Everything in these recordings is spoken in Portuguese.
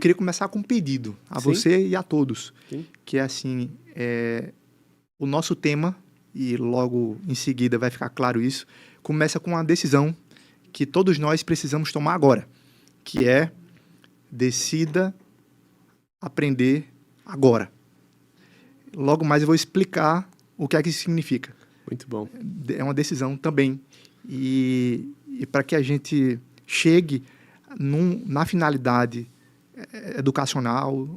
Queria começar com um pedido a Sim. você e a todos, Sim. que é assim, o nosso tema, e logo em seguida vai ficar claro isso, começa com uma decisão que todos nós precisamos tomar agora, que é decida aprender agora. Logo mais eu vou explicar o que é que isso significa. Muito bom. É uma decisão também. E para que a gente chegue na finalidade educacional,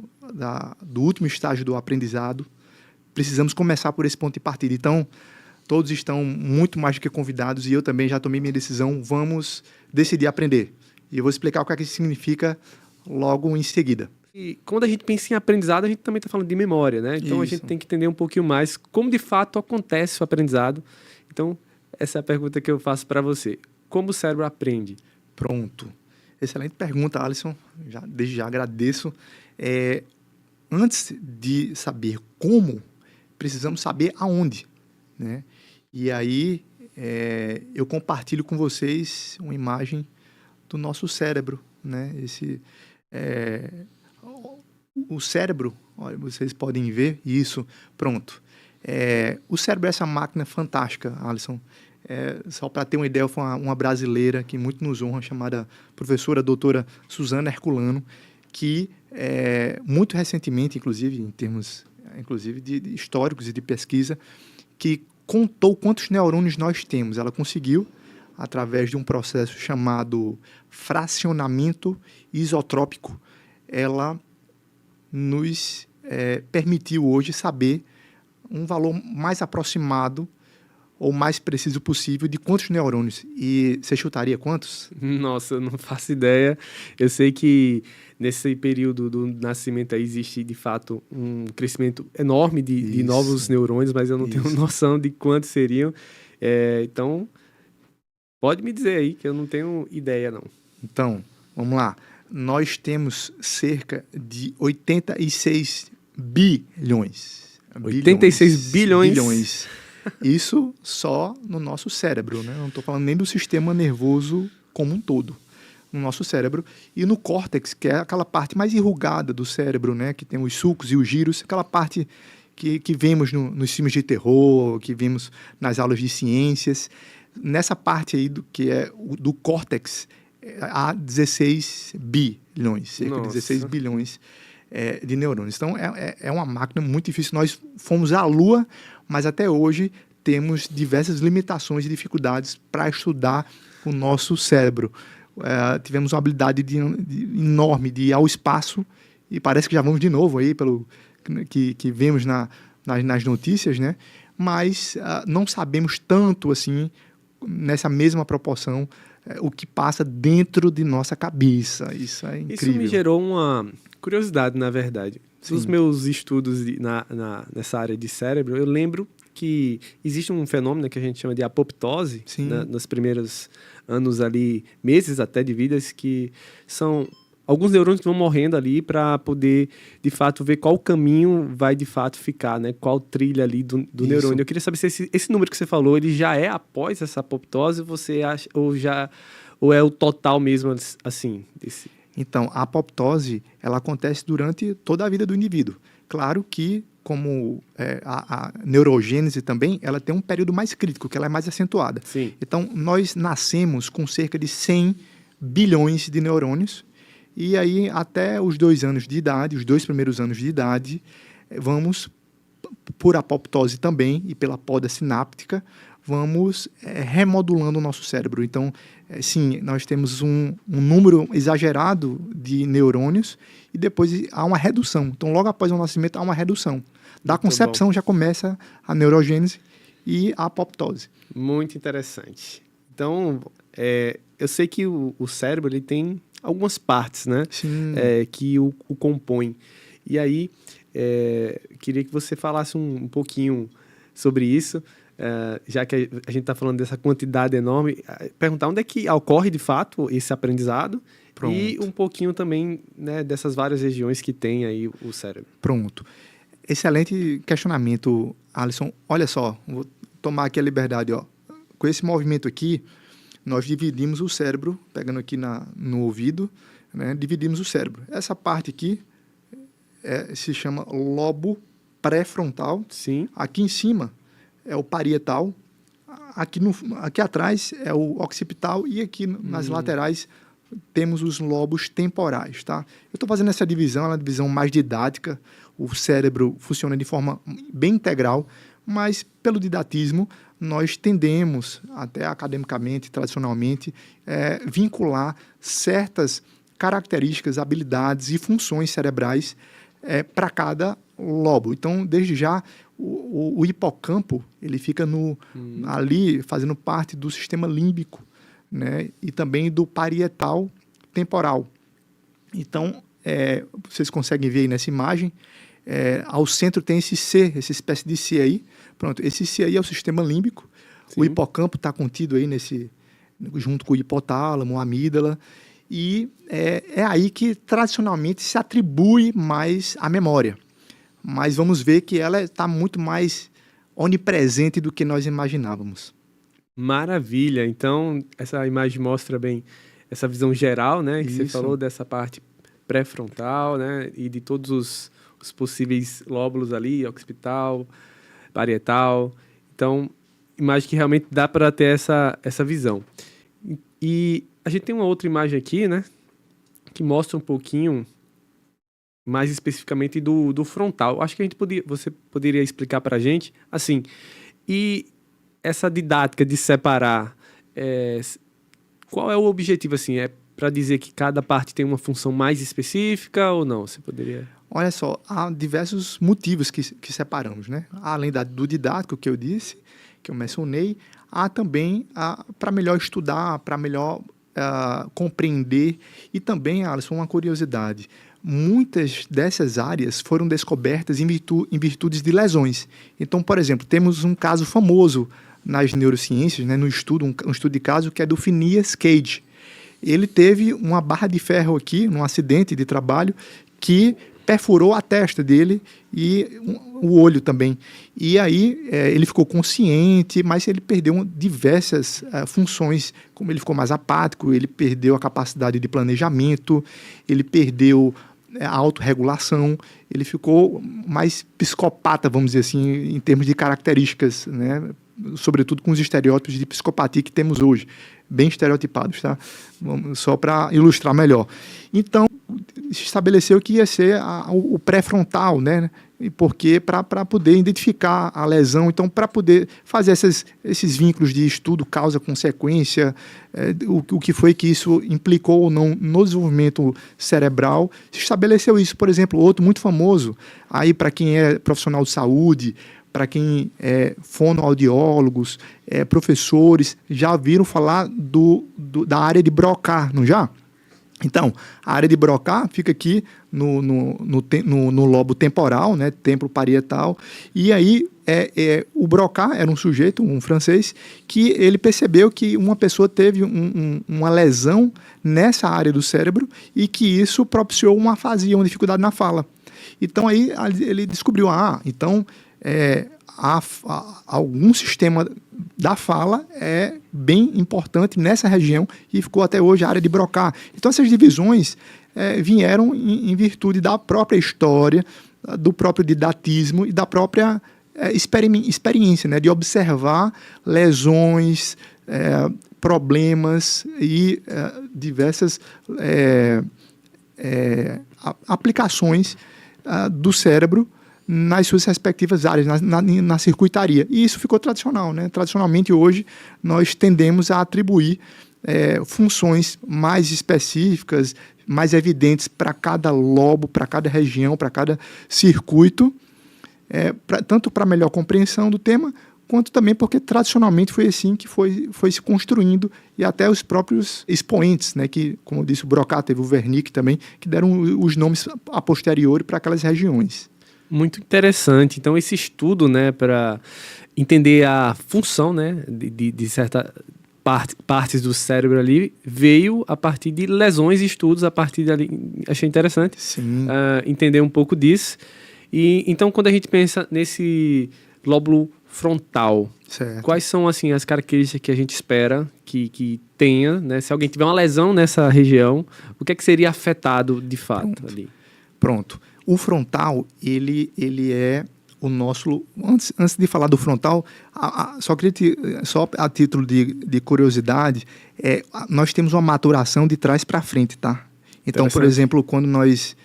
do último estágio do aprendizado, precisamos começar por esse ponto de partida. Então, todos estão muito mais do que convidados e eu também já tomei minha decisão. Vamos decidir aprender. E eu vou explicar o que é que isso significa logo em seguida. E quando a gente pensa em aprendizado, a gente também está falando de memória, né? Então a gente tem que entender um pouquinho mais como de fato acontece o aprendizado. Então, essa é a pergunta que eu faço para você. Como o cérebro aprende? Pronto. Excelente pergunta, Alisson. Desde já agradeço. Antes de saber como, precisamos saber aonde, né? E aí eu compartilho com vocês uma imagem do nosso cérebro, né? O cérebro, olha, vocês podem ver isso, pronto. O cérebro é essa máquina fantástica, Alisson. Só para ter uma ideia, foi uma brasileira que muito nos honra, chamada professora doutora Suzana Herculano, que muito recentemente, inclusive, em termos de históricos e de pesquisa, que contou quantos neurônios nós temos. Ela conseguiu, através de um processo chamado fracionamento isotrópico, ela nos permitiu hoje saber um valor mais aproximado ou mais preciso possível de quantos neurônios. E você chutaria quantos? Nossa, eu não faço ideia. Eu sei que nesse período do nascimento aí existe, de fato, um crescimento enorme de novos neurônios, mas eu não tenho noção de quantos seriam. Então, pode me dizer aí, que eu não tenho ideia, não. Então, vamos lá. Nós temos cerca de 86 bilhões. 86 bilhões? Isso só no nosso cérebro, né? Não estou falando nem do sistema nervoso como um todo. No nosso cérebro e no córtex, que é aquela parte mais enrugada do cérebro, né? Que tem os sulcos e os giros, aquela parte que vemos nos filmes de terror, que vemos nas aulas de ciências. Nessa parte aí que é do córtex, há 16 bilhões, cerca de 16 bilhões de neurônios. Então, é uma máquina muito difícil. Nós fomos à Lua, mas até hoje temos diversas limitações e dificuldades para estudar o nosso cérebro. Tivemos uma habilidade enorme de ir ao espaço, e parece que já vamos de novo aí, pelo que vemos nas notícias, né? Mas não sabemos tanto assim, nessa mesma proporção, o que passa dentro de nossa cabeça. Isso é incrível. Isso me gerou uma curiosidade, na verdade. Dos meus estudos nessa área de cérebro, eu lembro que existe um fenômeno que a gente chama de apoptose, nos primeiros anos ali, meses até de vidas, que são alguns neurônios que vão morrendo ali para poder, de fato, ver qual caminho vai, de fato, ficar, né? Qual trilha ali do neurônio. Eu queria saber se esse número que você falou, ele já é após essa apoptose, você acha, ou é o total mesmo, assim? Então, a apoptose, ela acontece durante toda a vida do indivíduo. Claro que, como a neurogênese também, ela tem um período mais crítico, que ela é mais acentuada. Sim. Então, nós nascemos com cerca de 100 bilhões de neurônios, e aí, até os 2 anos de idade, os 2 primeiros anos de idade, vamos, por apoptose também, e pela poda sináptica, vamos remodulando o nosso cérebro. Então, sim, nós temos um número exagerado de neurônios e depois há uma redução. Então, logo após o nascimento, há uma redução. Da concepção já começa a neurogênese e a apoptose. Muito interessante. Então, eu sei que o cérebro ele tem algumas partes, né? Sim. Que o compõem. E aí, queria que você falasse um pouquinho sobre isso, já que a gente está falando dessa quantidade enorme, perguntar onde é que ocorre, de fato, esse aprendizado. Pronto. E um pouquinho também, né, dessas várias regiões que tem aí o cérebro. Pronto. Excelente questionamento, Alisson. Olha só, vou tomar aqui a liberdade. Ó. Com esse movimento aqui, nós dividimos o cérebro, pegando aqui no ouvido, né? Dividimos o cérebro. Essa parte aqui se chama lobo pré-frontal. Sim. Aqui em cima é o parietal. Aqui atrás é o occipital e aqui nas laterais temos os lobos temporais, tá? Eu estou fazendo essa divisão, é uma divisão mais didática. O cérebro funciona de forma bem integral, mas pelo didatismo nós tendemos, até academicamente, tradicionalmente, vincular certas características, habilidades e funções cerebrais para cada lobo. Então, desde já, o hipocampo ele fica ali fazendo parte do sistema límbico, né? E também do parietal temporal. Então, vocês conseguem ver aí nessa imagem, ao centro tem esse C, essa espécie de C aí. Pronto, esse C aí é o sistema límbico. Sim. O hipocampo está contido aí junto com o hipotálamo, a amígdala. E é aí que tradicionalmente se atribui mais a memória. Mas vamos ver que ela está muito mais onipresente do que nós imaginávamos. Maravilha! Então, essa imagem mostra bem essa visão geral, né? Que você falou dessa parte pré-frontal, né? E de todos os possíveis lóbulos ali, occipital, parietal. Então, imagem que realmente dá para ter essa visão. E a gente tem uma outra imagem aqui, né? Que mostra um pouquinho mais especificamente do frontal. Acho que você poderia explicar para a gente, assim, e essa didática de separar, qual é o objetivo, assim? É para dizer que cada parte tem uma função mais específica ou não? Você poderia... Olha só, há diversos motivos que separamos, né? Além do didático que eu disse, que eu mencionei, há também para melhor estudar, para melhor compreender. E também, Alisson, uma curiosidade. Muitas dessas áreas foram descobertas em virtudes de lesões. Então, por exemplo, temos um caso famoso nas neurociências, né, no estudo, um estudo de caso que é do Phineas Cage. Ele teve uma barra de ferro aqui, num acidente de trabalho, que perfurou a testa dele e o olho também. E aí ele ficou consciente, mas ele perdeu diversas funções, como ele ficou mais apático, ele perdeu a capacidade de planejamento, ele perdeu a autorregulação, ele ficou mais psicopata, vamos dizer assim, em termos de características, né? Sobretudo com os estereótipos de psicopatia que temos hoje, bem estereotipados, tá? Só para ilustrar melhor. Então, se estabeleceu que ia ser o pré-frontal, né? Porque para poder identificar a lesão, então para poder fazer esses vínculos de estudo, causa-consequência, o que foi que isso implicou ou não no desenvolvimento cerebral, se estabeleceu isso. Por exemplo, outro muito famoso, aí para quem é profissional de saúde, para quem é fonoaudiólogos, professores, já viram falar da área de Broca, não já? Então, a área de Broca fica aqui no lobo temporal, né, templo parietal, e aí o Broca era um sujeito, um francês, que ele percebeu que uma pessoa teve uma lesão nessa área do cérebro e que isso propiciou uma afasia, uma dificuldade na fala. Então, aí ele descobriu, então... algum sistema da fala é bem importante nessa região e ficou até hoje a área de Broca. Então essas divisões vieram em virtude da própria história, do próprio didatismo e da própria experiência, né, de observar lesões, problemas e diversas aplicações do cérebro nas suas respectivas áreas, na circuitaria. E isso ficou tradicional, né? Tradicionalmente, hoje, nós tendemos a atribuir funções mais específicas, mais evidentes para cada lobo, para cada região, para cada circuito, tanto para melhor compreensão do tema, quanto também porque tradicionalmente foi assim que foi se construindo, e até os próprios expoentes, né, que, como eu disse, o Broca, teve o Wernicke também, que deram os nomes a posteriori para aquelas regiões. Muito interessante. Então, esse estudo, né, para entender a função, né, de certas partes do cérebro ali, veio a partir de lesões e estudos a partir dali. Achei interessante entender um pouco disso. E então, quando a gente pensa nesse lóbulo frontal. Certo. Quais são assim as características que a gente espera que tenha, né? Se alguém tiver uma lesão nessa região, o que é que seria afetado de fato ali? Pronto. O frontal, ele é o nosso... Antes de falar do frontal, só a título de curiosidade, nós temos uma maturação de trás para frente, tá? Então, por exemplo, quando nós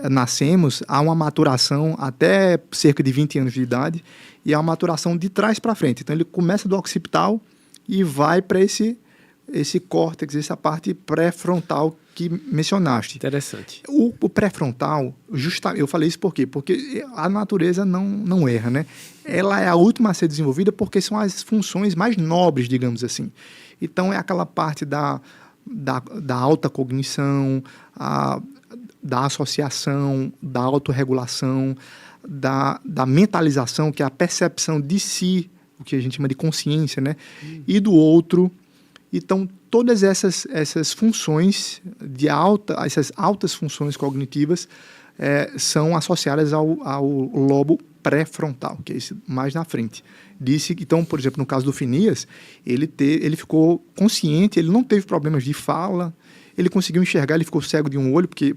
nascemos, há uma maturação até cerca de 20 anos de idade e há uma maturação de trás para frente. Então, ele começa do occipital e vai para esse córtex, essa parte pré-frontal que mencionaste. Interessante. O pré-frontal, eu falei isso por quê? Porque a natureza não erra, né? Ela é a última a ser desenvolvida porque são as funções mais nobres, digamos assim. Então, é aquela parte da alta cognição, da associação, da autorregulação, da mentalização, que é a percepção de si, o que a gente chama de consciência, né? E do outro. Então, todas essas funções essas altas funções cognitivas são associadas ao lobo pré-frontal, que é esse mais na frente. Então, por exemplo, no caso do Phineas, ele ficou consciente, ele não teve problemas de fala, ele conseguiu enxergar, ele ficou cego de um olho, porque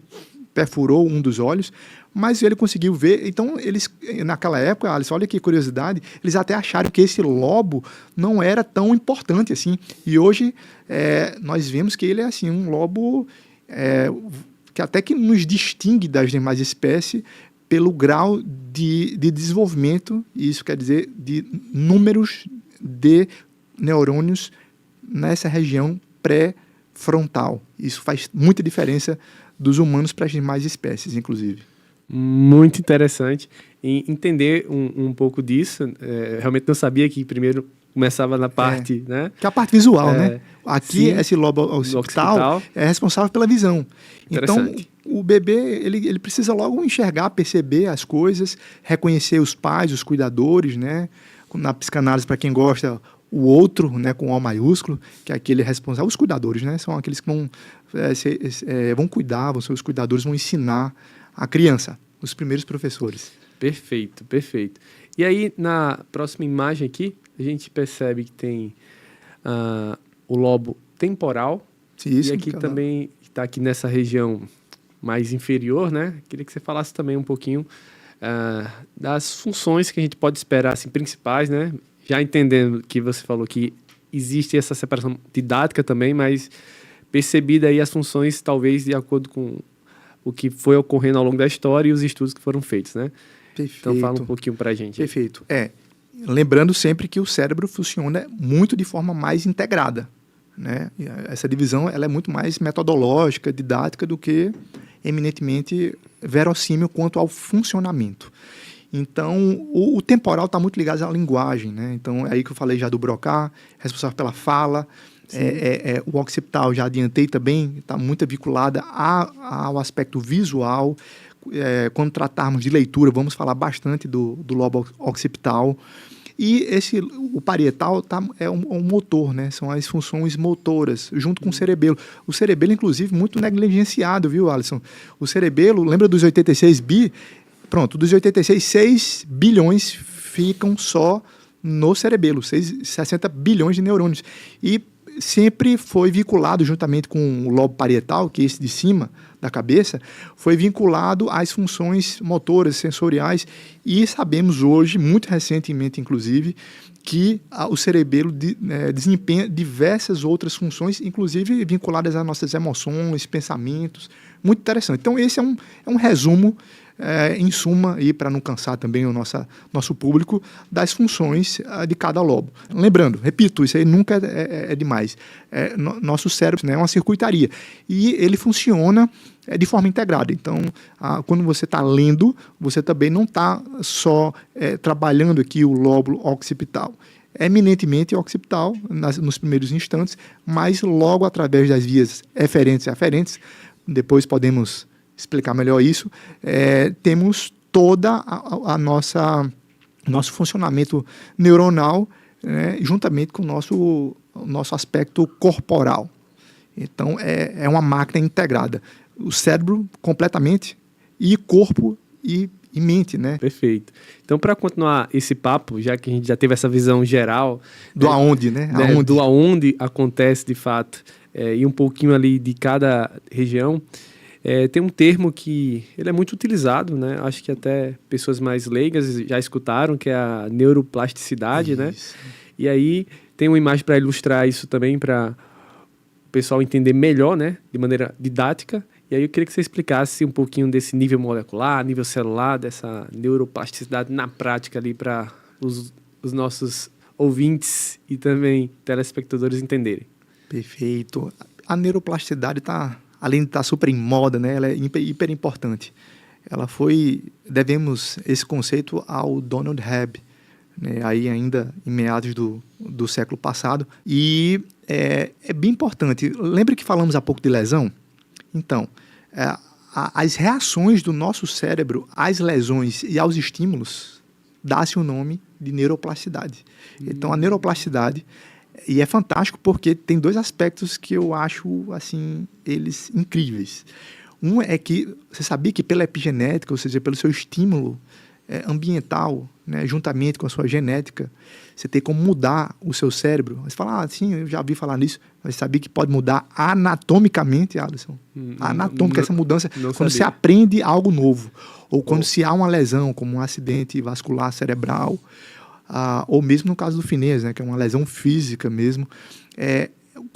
perfurou um dos olhos, mas ele conseguiu ver. Então, eles, naquela época, Alisson, olha que curiosidade, eles até acharam que esse lobo não era tão importante assim. E hoje nós vemos que ele é assim, um lobo que até que nos distingue das demais espécies pelo grau de desenvolvimento, e isso quer dizer de números de neurônios nessa região pré-frontal. Isso faz muita diferença dos humanos para as demais espécies, inclusive. Muito interessante. E entender um pouco disso, realmente não sabia que primeiro começava na parte, né? Que é a parte visual, né? Aqui, sim, esse lobo occipital é responsável pela visão. Então, o bebê, ele precisa logo enxergar, perceber as coisas, reconhecer os pais, os cuidadores, né? Na psicanálise, para quem gosta, o outro, né, com O maiúsculo, que é aquele responsável, os cuidadores, né? São aqueles que vão cuidar, vão ser os cuidadores, vão ensinar a criança, os primeiros professores. Perfeito, perfeito. E aí, na próxima imagem aqui, a gente percebe que tem o lobo temporal. Sim, e aqui também está aqui nessa região mais inferior, né? Queria que você falasse também um pouquinho das funções que a gente pode esperar, assim, principais, né? Já entendendo que você falou que existe essa separação didática também, mas percebida aí as funções, talvez, de acordo com o que foi ocorrendo ao longo da história e os estudos que foram feitos, né? Perfeito. Então, fala um pouquinho para a gente. Perfeito. Lembrando sempre que o cérebro funciona muito de forma mais integrada, né? Essa divisão ela é muito mais metodológica, didática, do que eminentemente verossímil quanto ao funcionamento. Então, o temporal está muito ligado à linguagem, né? Então, é aí que eu falei já do Broca, responsável pela fala. O occipital, já adiantei também, está muito vinculada ao aspecto visual. Quando tratarmos de leitura, vamos falar bastante do lobo occipital. E o parietal é um motor, né? São as funções motoras, junto com o cerebelo. O cerebelo, inclusive, muito negligenciado, viu, Alisson? O cerebelo, lembra dos 86 bi? Pronto, dos 86, 6 bilhões ficam só no cerebelo, 60 bilhões de neurônios. E sempre foi vinculado, juntamente com o lobo parietal, que é esse de cima da cabeça, foi vinculado às funções motoras, sensoriais, e sabemos hoje, muito recentemente inclusive, que o cerebelo desempenha diversas outras funções, inclusive vinculadas às nossas emoções, pensamentos. Muito interessante. Então, esse é um resumo, em suma, e para não cansar também o nosso público, das funções de cada lobo. Lembrando, repito, isso aí nunca é demais. Nosso cérebro, né, é uma circuitaria e ele funciona de forma integrada. Então, quando você está lendo, você também não está só trabalhando aqui o lóbulo occipital. Eminentemente occipital nos primeiros instantes, mas logo através das vias eferentes e aferentes, depois podemos explicar melhor isso, temos toda nosso funcionamento neuronal, né, juntamente com o nosso aspecto corporal. Então, é uma máquina integrada. O cérebro completamente, e corpo e em mente, né? Perfeito. Então, para continuar esse papo, já que a gente já teve essa visão geral... Do aonde, né? Aonde. Do aonde acontece, de fato, e um pouquinho ali de cada região, tem um termo que ele é muito utilizado, né? Acho que até pessoas mais leigas já escutaram, que é a neuroplasticidade, né? E aí tem uma imagem para ilustrar isso também, para o pessoal entender melhor, né? De maneira didática. E aí eu queria que você explicasse um pouquinho desse nível molecular, nível celular, dessa neuroplasticidade na prática ali para os nossos ouvintes e também telespectadores entenderem. Perfeito. A neuroplasticidade está, além de estar super em moda, né, ela é hiper importante. Devemos esse conceito ao Donald Hebb, né, aí ainda em meados do século passado. E é bem importante. Lembra que falamos há pouco de lesão? Então, as reações do nosso cérebro às lesões e aos estímulos dá-se o nome de neuroplasticidade. Então, a neuroplasticidade, e é fantástico porque tem dois aspectos que eu acho, assim, eles incríveis. Um é que você sabia que pela epigenética, ou seja, pelo seu estímulo ambiental, né, juntamente com a sua genética, você tem como mudar o seu cérebro. Você fala, sim, eu já ouvi falar nisso, mas sabia que pode mudar anatomicamente, Alisson? Essa mudança, quando você aprende algo novo, ou quando se há uma lesão, como um acidente vascular cerebral, ou mesmo no caso do Finés, né, que é uma lesão física mesmo,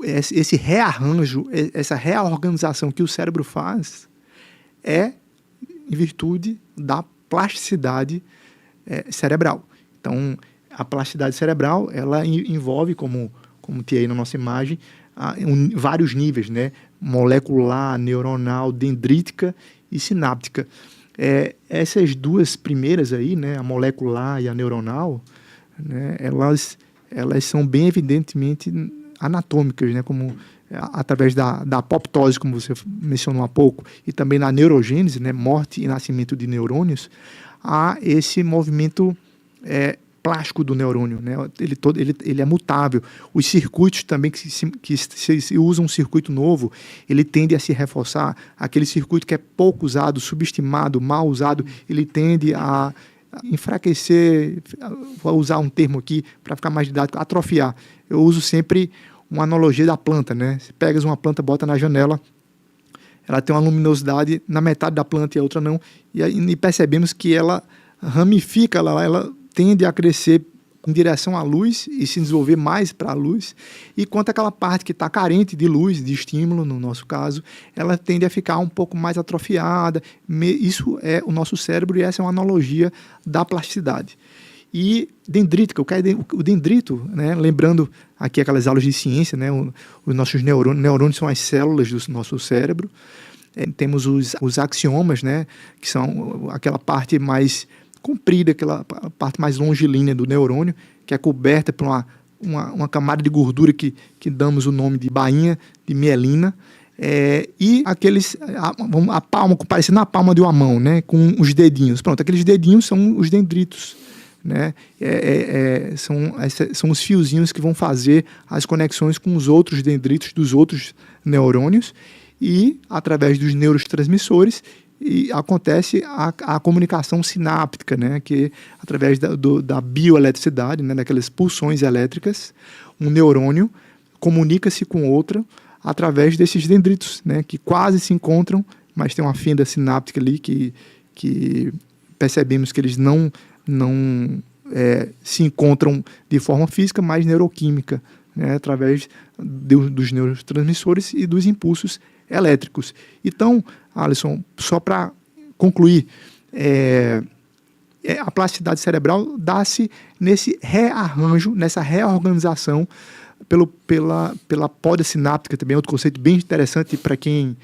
esse rearranjo, essa reorganização que o cérebro faz é em virtude da plasticidade cerebral. Então, a plasticidade cerebral, ela envolve, como tem aí na nossa imagem, vários níveis, né? Molecular, neuronal, dendrítica e sináptica. Essas duas primeiras aí, né? A molecular e a neuronal, né? Elas são bem evidentemente anatômicas, né? Como através da apoptose, como você mencionou há pouco, e também na neurogênese, né? Morte e nascimento de neurônios, há esse movimento plástico do neurônio, né? Ele é mutável. Os circuitos também, que se usa um circuito novo, ele tende a se reforçar. Aquele circuito que é pouco usado, subestimado, mal usado, ele tende a enfraquecer, vou usar um termo aqui para ficar mais didático, atrofiar. Eu uso sempre uma analogia da planta, né? Você pega uma planta, bota na janela, ela tem uma luminosidade na metade da planta e a outra não, e percebemos que ela ramifica, ela tende a crescer em direção à luz e se desenvolver mais para a luz, enquanto aquela parte que está carente de luz, de estímulo, no nosso caso, ela tende a ficar um pouco mais atrofiada. Isso é o nosso cérebro e essa é uma analogia da plasticidade. E dendrítica, o dendrito, né, lembrando aqui aquelas aulas de ciência, né, os nossos neurônios são as células do nosso cérebro. Temos os axiomas, né, que são aquela parte mais comprida, aquela parte mais longilínea do neurônio, que é coberta por uma camada de gordura que damos o nome de bainha de mielina, e a palma, parecendo a palma de uma mão, né, com os dedinhos. Pronto, aqueles dedinhos são os dendritos, né? São os fiozinhos que vão fazer as conexões com os outros dendritos dos outros neurônios, e através dos neurotransmissores acontece a comunicação sináptica, né? Que através da bioeletricidade, né? Daquelas pulsões elétricas, um neurônio comunica-se com outro através desses dendritos, né? Que quase se encontram, mas tem uma fenda sináptica ali que percebemos que eles não se encontram de forma física, mas neuroquímica, né? Através dos neurotransmissores e dos impulsos elétricos. Então, Alisson, só para concluir, a plasticidade cerebral dá-se nesse rearranjo, nessa reorganização pela poda sináptica, também é outro conceito bem interessante para quem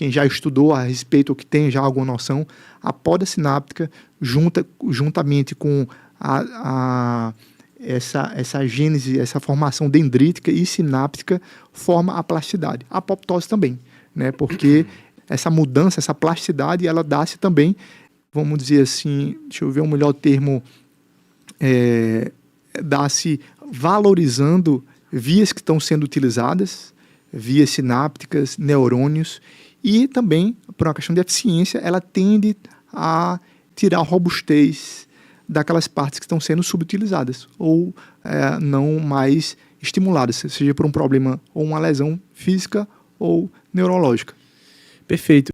já estudou a respeito ou que tem já alguma noção. A poda sináptica, juntamente com essa gênese, essa formação dendrítica e sináptica, forma a plasticidade. A apoptose também, né? Porque essa mudança, essa plasticidade, ela dá-se também, vamos dizer assim, deixa eu ver um melhor termo, dá-se valorizando vias que estão sendo utilizadas, vias sinápticas, neurônios, e também, por uma questão de eficiência, ela tende a tirar a robustez daquelas partes que estão sendo subutilizadas ou não mais estimuladas, seja por um problema ou uma lesão física ou neurológica. Perfeito.